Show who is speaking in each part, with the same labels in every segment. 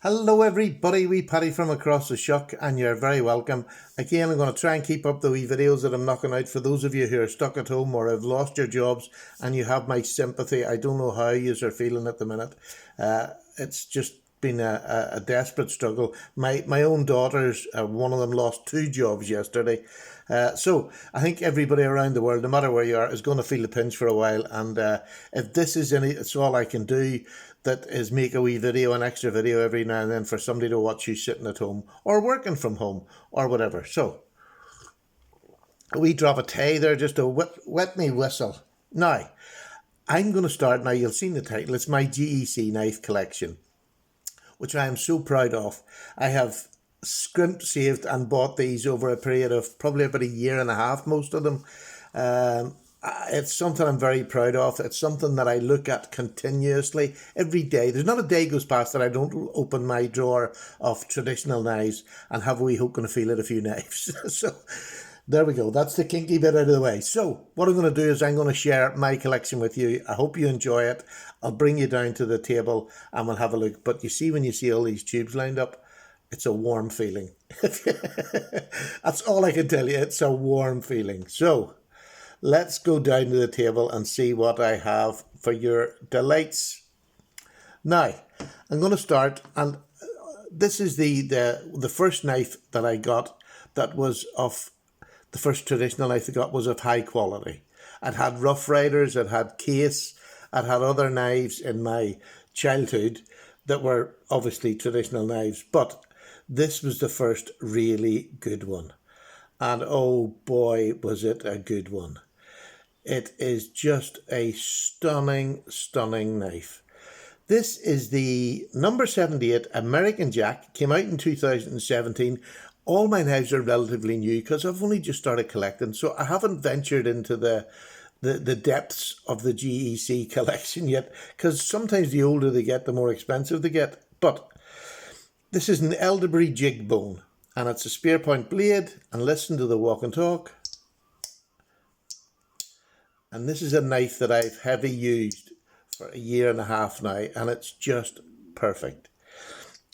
Speaker 1: Hello everybody, wee Paddy from across the shuck, and you're very welcome. Again, I'm going to try and keep up the wee videos that I'm knocking out for those of you who are stuck at home or have lost your jobs, and you have my sympathy. I don't know how you are feeling at the minute. It's just been a desperate struggle. My own daughters, one of them lost 2 jobs yesterday. So I think everybody around the world, no matter where you are, is going to feel the pinch for a while. And if this is it's all I can do, that is make a wee video, an extra video every now and then for somebody to watch you sitting at home or working from home or whatever. So a wee drop of tea there just to wet me whistle. Now, I'm going to start now. You'll see the title. It's my GEC knife collection, which I am so proud of. I have scrimped, saved and bought these over a period of probably about a year and a half, most of them. It's something I'm very proud of. It's something that I look at continuously every day. There's not a day goes past that I don't open my drawer of traditional knives and have a wee hook and a feel at a few knives. So there we go. That's the kinky bit out of the way. So what I'm going to do is I'm going to share my collection with you. I hope you enjoy it. I'll bring you down to the table and we'll have a look. But you see, when you see all these tubes lined up, it's a warm feeling. That's all I can tell you. It's a warm feeling. So let's go down to the table and see what I have for your delights. Now, I'm going to start, and this is the first knife that I got that was of, the first traditional knife I got was of high quality. I'd had Rough Riders, I'd had Case, I'd had other knives in my childhood that were obviously traditional knives, but this was the first really good one. And oh boy, was it a good one. It is just a stunning, stunning knife. This is the number 78 American Jack. Came out in 2017. All my knives are relatively new because I've only just started collecting, so I haven't ventured into the depths of the GEC collection yet, because sometimes the older they get, the more expensive they get. But this is an elderberry jig bone, and it's a spear point blade, and listen to the walk and talk. And this is a knife that I've heavy used for a year and a half now, and it's just perfect.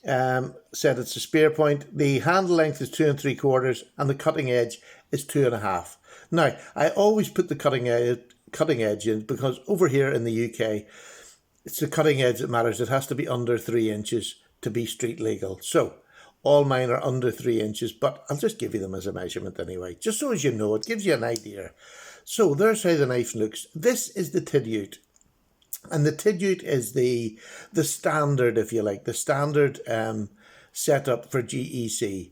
Speaker 1: Said it's a spear point. The handle length is 2 3/4, and the cutting edge is 2 1/2. Now, I always put the cutting edge in because over here in the UK, it's the cutting edge that matters. It has to be under 3 inches to be street legal. So all mine are under 3 inches, but I'll just give you them as a measurement anyway, just so as you know, it gives you an idea. So there's how the knife looks. This is the Tidute. And the Tidute is the standard, if you like, the standard setup for GEC.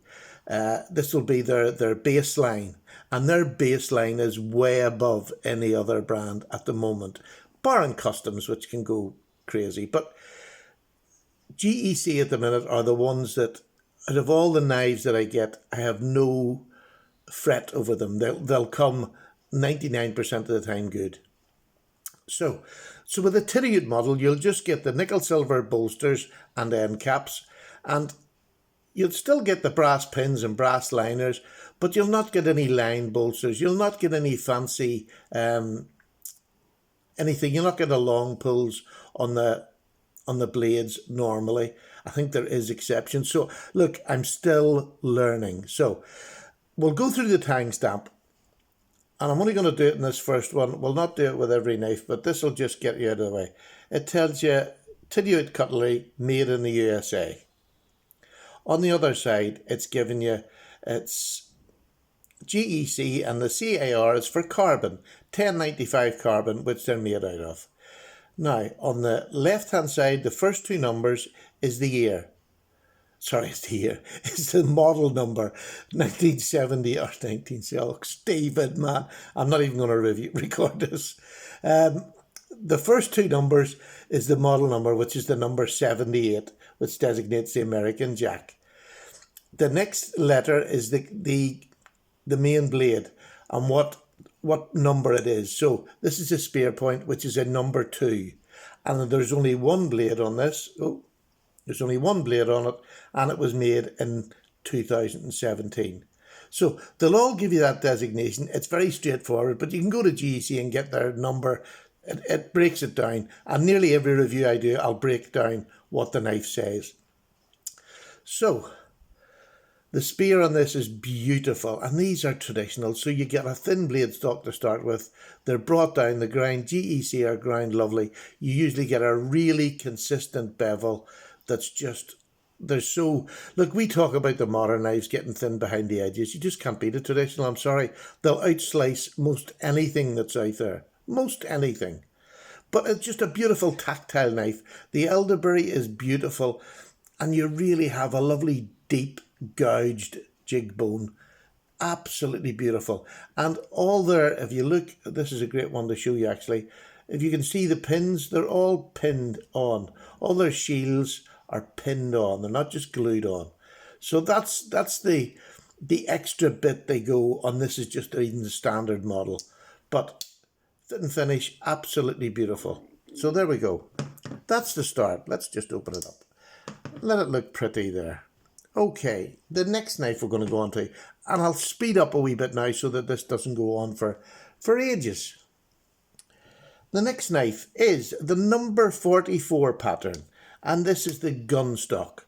Speaker 1: This will be their baseline. And their baseline is way above any other brand at the moment, barring customs, which can go crazy. But GEC at the minute are the ones that, out of all the knives that I get, I have no fret over them. They'll come 99% of the time good. So with the Tidute model, you'll just get the nickel silver bolsters and end caps, and you'll still get the brass pins and brass liners, but you'll not get any line bolsters. You'll not get any fancy anything. You'll not get a long pulls on the blades normally. I think there is exceptions. So look, I'm still learning. So we'll go through the tang stamp. And I'm only going to do it in this first one. We'll not do it with every knife, but this will just get you out of the way. It tells you Tidute cutlery made in the USA. On the other side, it's giving you, it's GEC, and the CAR is for carbon, 1095 carbon, which they're made out of. Now, on the left-hand side, the first 2 numbers is the year. Sorry, it's the year. It's the model number, 1970 or 1970. Oh, David, man, I'm not even going to record this. The first 2 numbers is the model number, which is the number 78, which designates the American Jack. The next letter is the main blade and what number it is. So this is a spear point, which is a number 2, and there's only one blade on this. Oh. There's only one blade on it, and it was made in 2017. So they'll all give you that designation. It's very straightforward, but you can go to GEC and get their number. It breaks it down. And nearly every review I do, I'll break down what the knife says. So the spear on this is beautiful, and these are traditional. So you get a thin blade stock to start with. They're brought down, the grind, GEC are ground lovely. You usually get a really consistent bevel that's just, they're so, look, we talk about the modern knives getting thin behind the edges. You just can't beat a traditional, I'm sorry. They'll outslice most anything that's out there. Most anything. But it's just a beautiful tactile knife. The elderberry is beautiful, and you really have a lovely deep gouged jig bone. Absolutely beautiful. And all there, if you look, this is a great one to show you actually. If you can see the pins, they're all pinned on. All their shields are pinned on. They're not just glued on. So that's the extra bit they go on. This is just even the standard model. But fit and finish, absolutely beautiful. So there we go. That's the start. Let's just open it up. Let it look pretty there. Okay, the next knife we're going to go on to, and I'll speed up a wee bit now so that this doesn't go on for ages. The next knife is the number 44 pattern, and this is the Gunstock.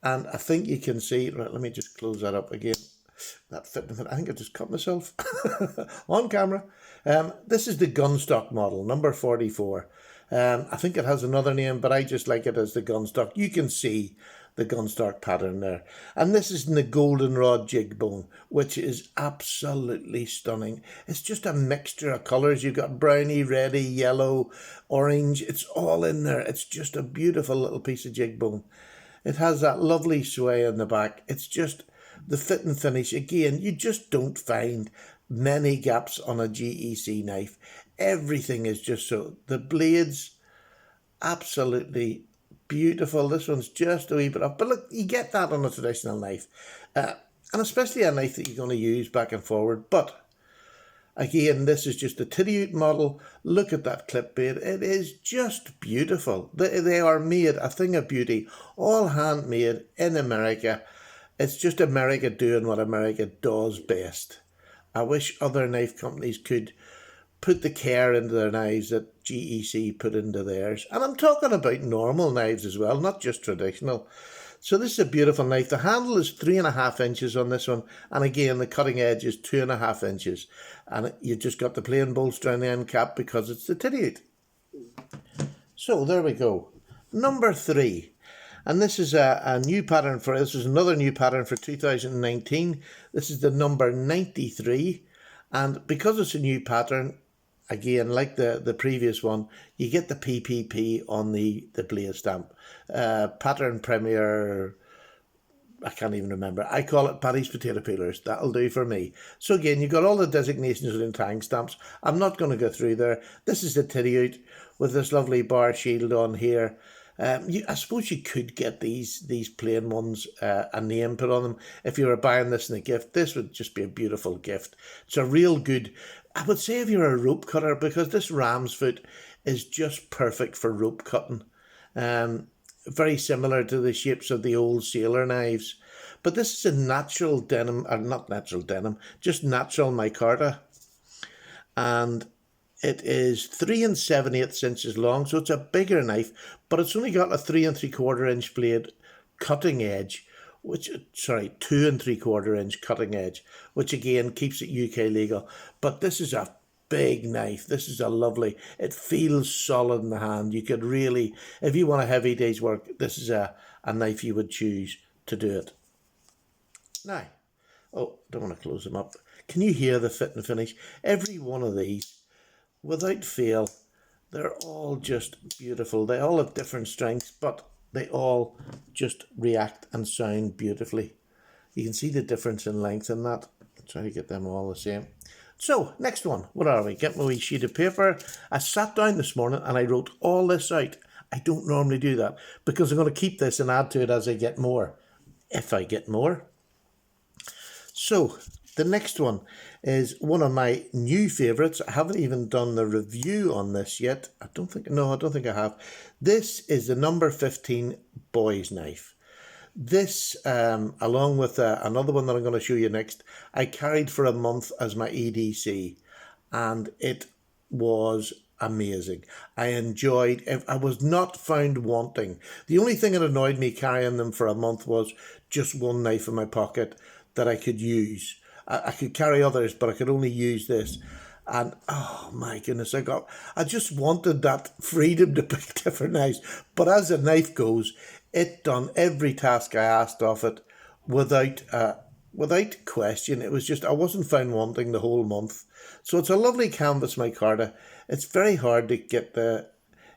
Speaker 1: And I think you can see, right, let me just close that up again. That fit, I think I just cut myself on camera. This is the Gunstock model, number 44. I think it has another name, but I just like it as the Gunstock. You can see the Gunstock pattern there. And this is in the goldenrod jig bone, which is absolutely stunning. It's just a mixture of colours. You've got browny, reddy, yellow, orange. It's all in there. It's just a beautiful little piece of jig bone. It has that lovely sway in the back. It's just the fit and finish. Again, you just don't find many gaps on a GEC knife. Everything is just so. The blades, absolutely beautiful. This one's just a wee bit up. But look, you get that on a traditional knife. And especially a knife that you're going to use back and forward. But again, this is just a Titty model. Look at that clip blade. It is just beautiful. They are made, a thing of beauty. All handmade in America. It's just America doing what America does best. I wish other knife companies could put the care into their knives that GEC put into theirs. And I'm talking about normal knives as well, not just traditional. So this is a beautiful knife. The handle is 3.5 inches on this one. And again, the cutting edge is 2.5 inches. And you've just got the plain bolster on the end cap because it's the Titty. So there we go. Number 3. And this is a new pattern for, this is another new pattern for 2019. This is the number 93. And because it's a new pattern, again, like the previous one, you get the PPP on the blade stamp. Pattern Premier, I can't even remember. I call it Paddy's Potato Peelers. That'll do for me. So again, you've got all the designations within tang stamps. I'm not going to go through there. This is the Titty with this lovely bar shield on here. I suppose you could get these plain ones, a name put on them. If you were buying this in a gift, this would just be a beautiful gift. It's a real good, I would say if you're a rope cutter, because this ram's foot is just perfect for rope cutting. Very similar to the shapes of the old sailor knives. But this is a natural denim, or not natural denim, just natural micarta. And it is 3 7/8 inches long, so it's a bigger knife, but it's only got a 3 3/4 inch blade cutting edge, 2 3/4 inch cutting edge, which again keeps it UK legal. But this is a big knife. This is a lovely, it feels solid in the hand. You could really, if you want a heavy day's work, this is a knife you would choose to do it. Now, don't want to close them up. Can you hear the fit and finish? Every one of these, without fail, they're all just beautiful. They all have different strengths, but they all just react and sound beautifully. You can see the difference in length in that. I'll try to get them all the same. So, next one. What are we? Get my wee sheet of paper. I sat down this morning and I wrote all this out. I don't normally do that because I'm going to keep this and add to it as I get more, if I get more. So, the next one is one of my new favourites. I haven't even done the review on this yet. I don't think I have. This is the number 15 boy's knife. This, along with another one that I'm going to show you next, I carried for a month as my EDC. And it was amazing. I enjoyed, if I was not found wanting. The only thing that annoyed me carrying them for a month was just one knife in my pocket that I could use. I could carry others, but I could only use this. And oh my goodness, I just wanted that freedom to pick different knives. But as a knife goes, it done every task I asked of it without question. It was just, I wasn't found wanting the whole month. So it's a lovely canvas micarta. It's very hard to get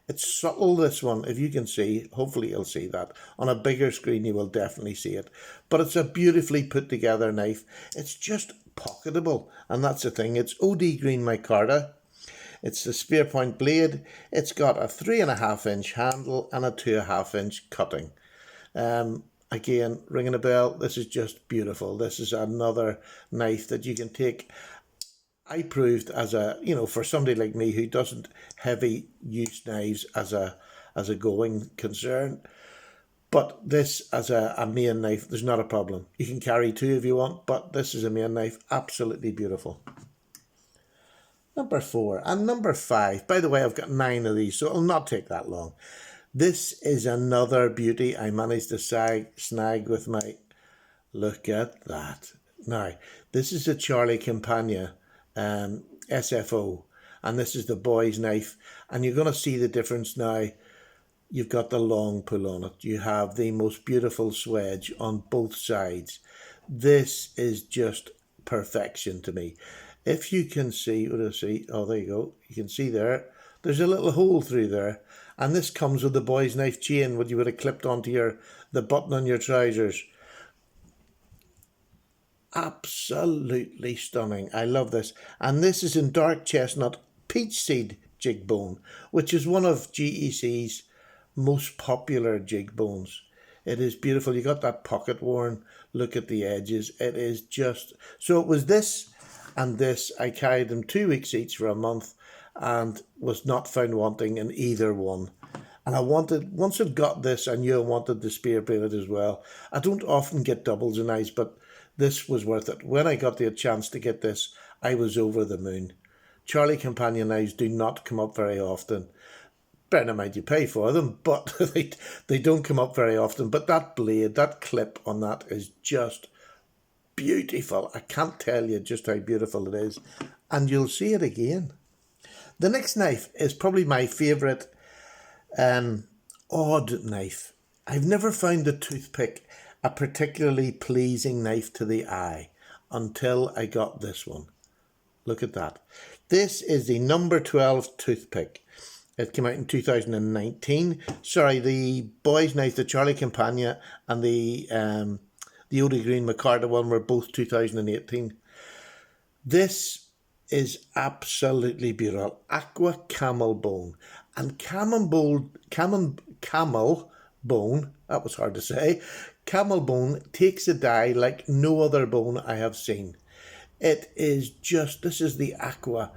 Speaker 1: it's subtle, this one, if you can see. Hopefully you'll see that. On a bigger screen you will definitely see it. But it's a beautifully put together knife. It's just pocketable, and that's the thing. It's OD green micarta. It's the spear point blade. It's got a 3.5-inch handle and a 2.5-inch cutting. Again, ringing a bell. This is just beautiful. This is another knife that you can take. I proved as a, for somebody like me who doesn't heavy use knives as a going concern, but this as a main knife, there's not a problem. You can carry two if you want, but this is a main knife. Absolutely beautiful. Number 4 and number 5. By the way, I've got 9 of these, so it'll not take that long. This is another beauty I managed to snag with my... Look at that. Now, this is a Charlie Campania SFO, and this is the boy's knife, and you're going to see the difference now. You've got the long pull on it. You have the most beautiful swedge on both sides. This is just perfection to me. If you can see, what do I see? Oh, there you go. You can see there's a little hole through there, and this comes with the boy's knife chain, what you would have clipped onto the button on your trousers. Absolutely stunning. I love this. And this is in dark chestnut peach seed jig bone, which is one of GEC's most popular jig bones. It is beautiful. You got that pocket worn look at the edges. It is just... So it was this and this. I carried them 2 weeks each for a month and was not found wanting in either one. And once I'd got this, I knew I wanted the spear bladed as well. I don't often get doubles in knives, but this was worth it. When I got the chance to get this, I was over the moon. Charlie Campania knives do not come up very often. Bear in mind you pay for them, but they don't come up very often. But that blade, that clip on that is just beautiful. I can't tell you just how beautiful it is. And you'll see it again. The next knife is probably my favourite odd knife. I've never found the toothpick a particularly pleasing knife to the eye until I got this one. Look at that. This is the number 12 toothpick. It came out in 2019. Sorry, the boy's knife, the Charlie Campania, and the OD Green micarta one were both 2018. This is absolutely beautiful. Aqua camel bone. And camel bone, that was hard to say. Camel bone takes a dye like no other bone I have seen. It is just, this is the aqua.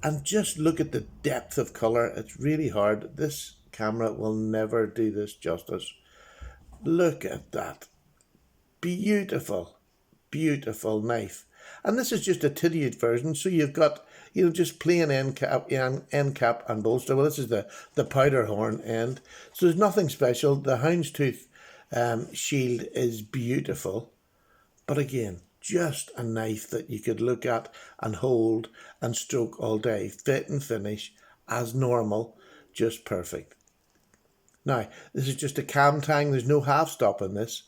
Speaker 1: And just look at the depth of colour. It's really hard. This camera will never do this justice. Look at that. Beautiful, beautiful knife. And this is just a tittied version. So you've got, just plain end cap and bolster. Well, this is the powder horn end. So there's nothing special. The houndstooth shield is beautiful. But again, just a knife that you could look at and hold and stroke all day. Fit and finish as normal, just perfect. Now, this is just a cam tang. There's no half stop in this,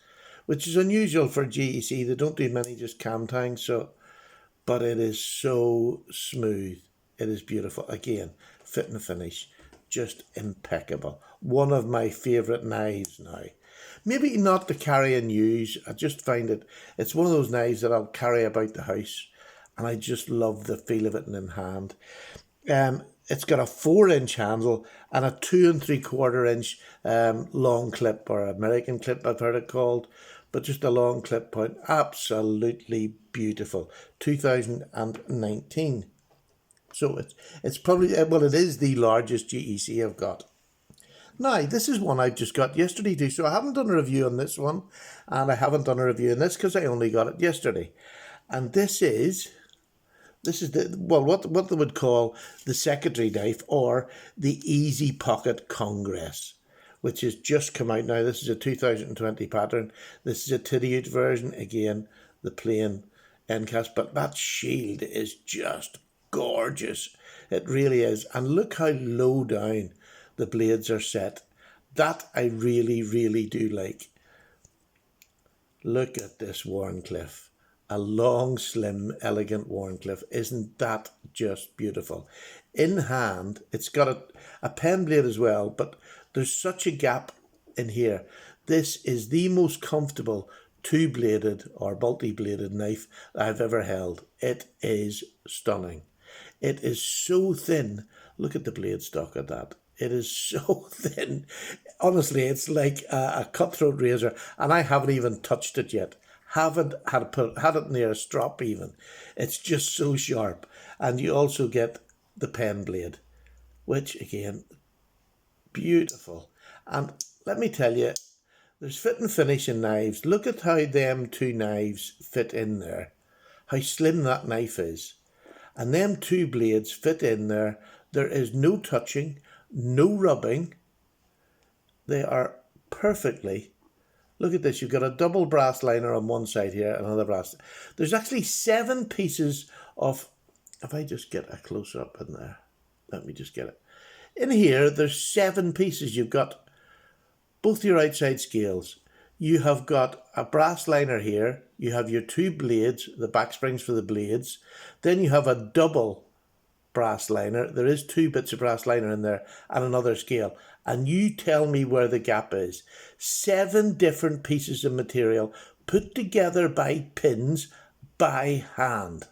Speaker 1: which is unusual for GEC. They don't do many just cam tangs, but it is so smooth. It is beautiful. Again, fit and finish, just impeccable. One of my favourite knives now. Maybe not to carry and use. I just find it's one of those knives that I'll carry about the house, and I just love the feel of it in hand. It's got a 4-inch handle and a 2 3/4 inch long clip, or American clip I've heard it called, but just a long clip point. Absolutely beautiful. 2019. So it's probably, well, it is the largest GEC I've got. Now, this is one I just got yesterday too, so I haven't done a review on this one, and I haven't done a review on this because I only got it yesterday. And this is This is what they would call the secondary knife, or the Easy Pocket Congress, which has just come out now. This is a 2020 pattern. This is a titty out version. Again, the plain end cast, but that shield is just gorgeous. It really is. And look how low down the blades are set. That I really, really do like. Look at this Wharncliffe. A long, slim, elegant Wharncliffe. Isn't that just beautiful? In hand, it's got a pen blade as well, but there's such a gap in here. This is the most comfortable two-bladed or multi-bladed knife I've ever held. It is stunning. It is so thin. Look at the blade stock of that. It is so thin. Honestly, it's like a cutthroat razor, and I haven't even touched it yet. Haven't had it near a strop even. It's just so sharp. And you also get the pen blade, which again, beautiful. And let me tell you, there's fit and finish in knives. Look at how them two knives fit in there. How slim that knife is. And them two blades fit in there. There is no touching, no rubbing. They are perfectly. Look at this. You've got a double brass liner on one side here, another brass. There's actually 7 pieces of. If I just get a close up in there, let me just get it. In here, there's 7 pieces. You've got both your outside scales. You have got a brass liner here. You have your 2 blades, the back springs for the blades. Then you have a double brass liner. There is 2 bits of brass liner in there and another scale. And you tell me where the gap is. 7 different pieces of material put together by pins by hand.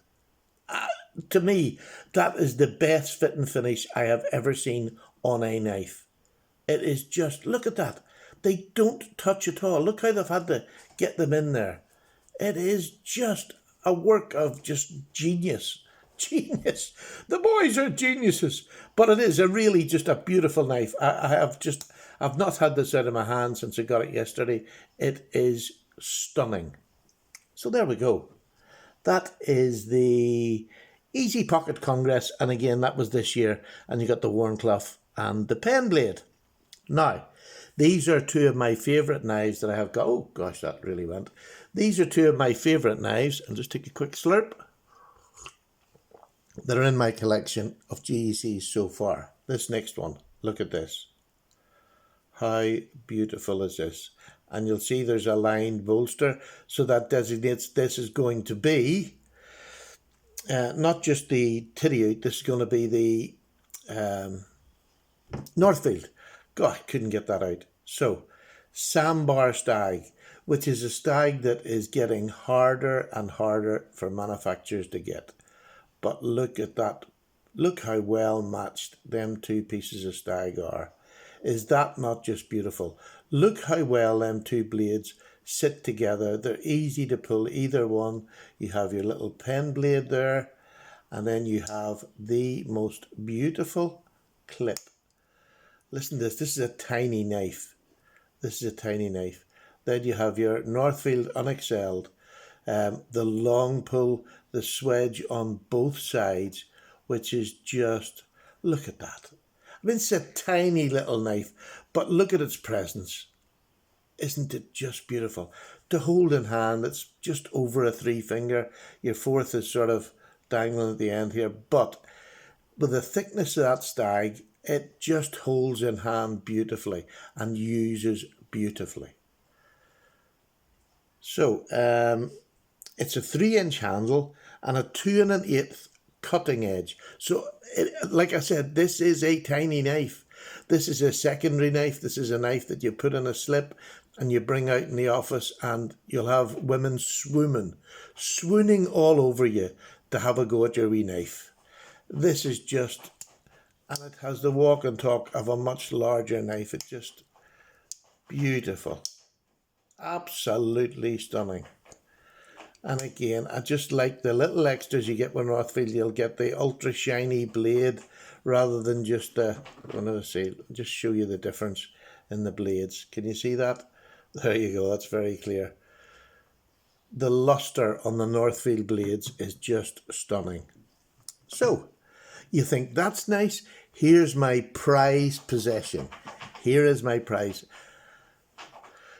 Speaker 1: To me, that is the best fit and finish I have ever seen on a knife. It is just, look at that. They don't touch at all. Look how they've had to get them in there. It is just a work of just genius. Genius. The boys are geniuses. But it is really just a beautiful knife. I've not had this out of my hand since I got it yesterday. It is stunning. So there we go. That is the Easy Pocket Congress. And again, that was this year. And you got the Wharncliffe and the pen blade. Now, these are 2 of my favourite knives that I have got. Oh, gosh, that really went. These are 2 of my favourite knives. I'll just take a quick slurp. That are in my collection of GECs so far. This next one, look at this. How beautiful is this? And you'll see there's a lined bolster, so that designates this is going to be not just the titty out, this is going to be the Northfield. God, I couldn't get that out. So, Sambar Stag, which is a stag that is getting harder and harder for manufacturers to get. But look at that. Look how well matched them 2 pieces of stag are. Is that not just beautiful? Look how well them 2 blades sit together. They're easy to pull, either one. You have your little pen blade there. And then you have the most beautiful clip. Listen to this. This is a tiny knife. This is a tiny knife. Then you have your Northfield unexcelled. The long pull, the swedge on both sides, which is just, look at that. I mean, it's a tiny little knife, but look at its presence. Isn't it just beautiful? To hold in hand, it's just over a 3 finger. Your 4th is sort of dangling at the end here, but with the thickness of that stag, it just holds in hand beautifully and uses beautifully. So, it's a 3-inch handle and a 2 1/8 cutting edge. So, like I said, this is a tiny knife. This is a secondary knife. This is a knife that you put in a slip and you bring out in the office, and you'll have women swooning all over you to have a go at your wee knife. This is just, and it has the walk and talk of a much larger knife. It's just beautiful. Absolutely stunning. And again, I just like the little extras you get with Northfield. You'll get the ultra shiny blade rather than just just show you the difference in the blades. Can you see that? There you go, that's very clear. The luster on the Northfield blades is just stunning. So, you think that's nice? Here's my prized possession. Here is my prize.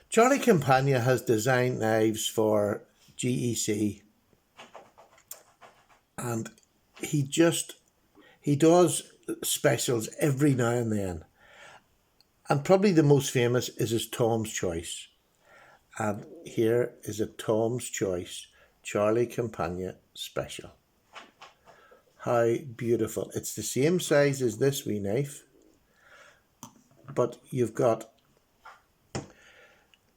Speaker 1: Charlie Campania has designed knives for GEC, and he does specials every now and then. And probably the most famous is his Tom's Choice. And here is a Tom's Choice Charlie Campania special. How beautiful. It's the same size as this wee knife, but you've got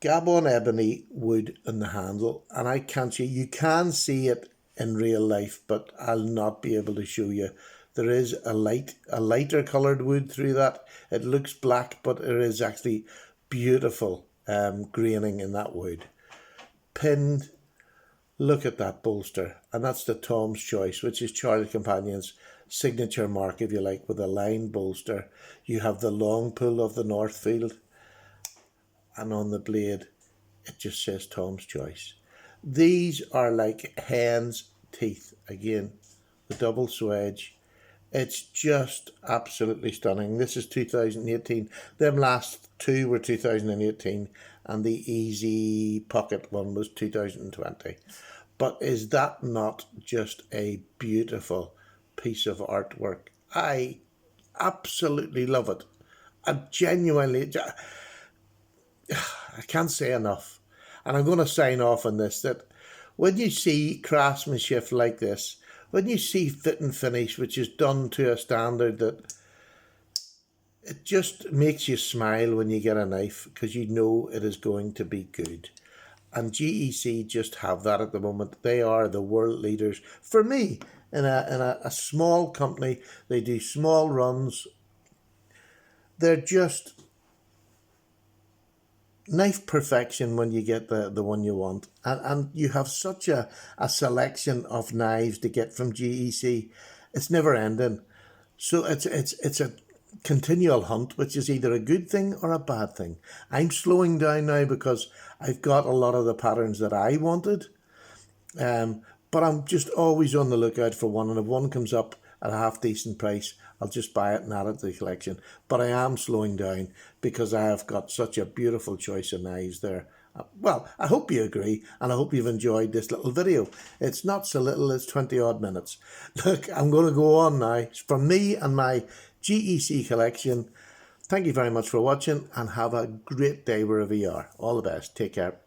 Speaker 1: Gabon ebony wood in the handle, and I can't see, you can see it in real life, but I'll not be able to show you. There is a lighter coloured wood through that. It looks black, but there is actually beautiful graining in that wood. Pinned, look at that bolster, and that's the Tom's Choice, which is Charlie Campanion's signature mark, if you like, with a lined bolster. You have the long pull of the Northfield, and on the blade it just says Tom's Choice. These are like hen's teeth. Again, the double swedge. It's just absolutely stunning. This is 2018. Them last two were 2018, and the Easy Pocket one was 2020. But is that not just a beautiful piece of artwork? I absolutely love it. I genuinely, I can't say enough. And I'm going to sign off on this, that when you see craftsmanship like this, when you see fit and finish, which is done to a standard that it just makes you smile when you get a knife, because you know it is going to be good. And GEC just have that at the moment. They are the world leaders. For me, in a small company, they do small runs. They're just knife perfection when you get the one you want. And you have such a selection of knives to get from GEC. It's never ending. So it's a continual hunt, which is either a good thing or a bad thing. I'm slowing down now because I've got a lot of the patterns that I wanted. But I'm just always on the lookout for one, and if one comes up at a half decent price, I'll just buy it and add it to the collection. But I am slowing down because I have got such a beautiful choice of knives there. Well, I hope you agree, and I hope you've enjoyed this little video. It's not so little, it's 20 odd minutes. Look, I'm going to go on now. From me and my GEC collection, thank you very much for watching, and have a great day wherever you are. All the best. Take care.